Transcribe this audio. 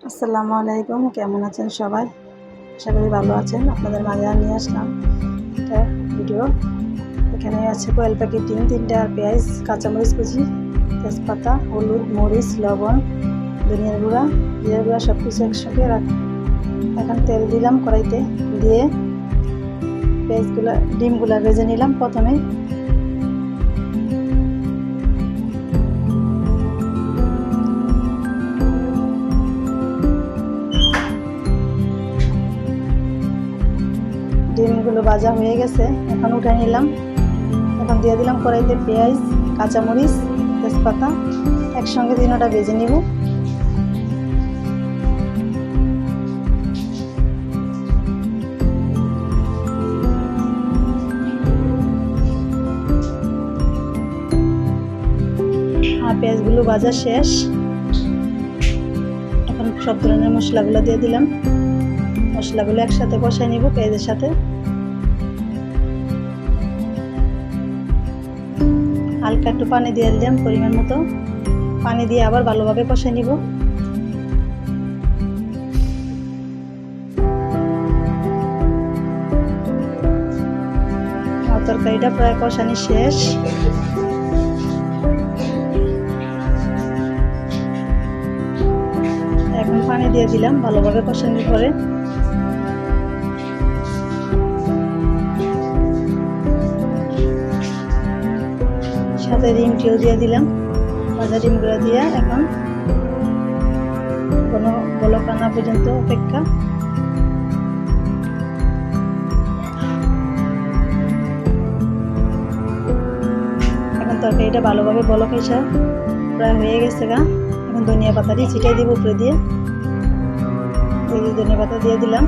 আসসালামু আলাইকুম, কেমন আছেন সবাই? আশা করি ভালো আছেন। আপনাদের মাঝে নিয়ে আসলাম একটা ভিডিও। এখানে আছে কোয়েল পাখির ডিম 3টা, আর পেঁয়াজ, কাঁচামরিচ কুচি, তেজপাতা, হলুদ, মরিচ, লবণ, ধনিয়ার গুঁড়া, জিরার গুঁড়া সব কিছু একসঙ্গে এখন তেল দিলাম কড়াইতে, দিয়ে ডিমগুলা ভেজে নিলাম। প্রথমে ডিমগুলো ভাজা হয়ে গেছে, এখন উঠে নিলাম। এখন দিয়ে দিলাম কড়াইতে পেঁয়াজ, কাঁচামরিচ, তেজপাতা, একসঙ্গে 3টা ভেজে নিব। আর পেঁয়াজগুলো ভাজা শেষ। এখন সব ধরনের মশলাগুলো দিয়ে দিলাম। মশলাগুলো একসাথে কষাই নিব পেঁয়াজের সাথে। হালকা একটু পানি দিয়ে দিলাম পরিমাণ মতো। পানি দিয়ে আবার ভালোভাবে কষাই নিব। তরকারিটা প্রায় কষানি শেষ। এখন পানি দিয়ে দিলাম ভালোভাবে কষানোর পরে। সাথে ডিমটিও দিয়ে দিলাম, ভাজা ডিমগুলো দিয়ে এখন কোনো বলক আনা পর্যন্ত অপেক্ষা। এখন তরকারিটা ভালোভাবে বলক এসে প্রায় হয়ে গেছে গা। এখন ধনিয়া পাতা দিয়ে ছিটাই দিব উপরে দিয়ে। ধনিয়া পাতা দিয়ে দিলাম।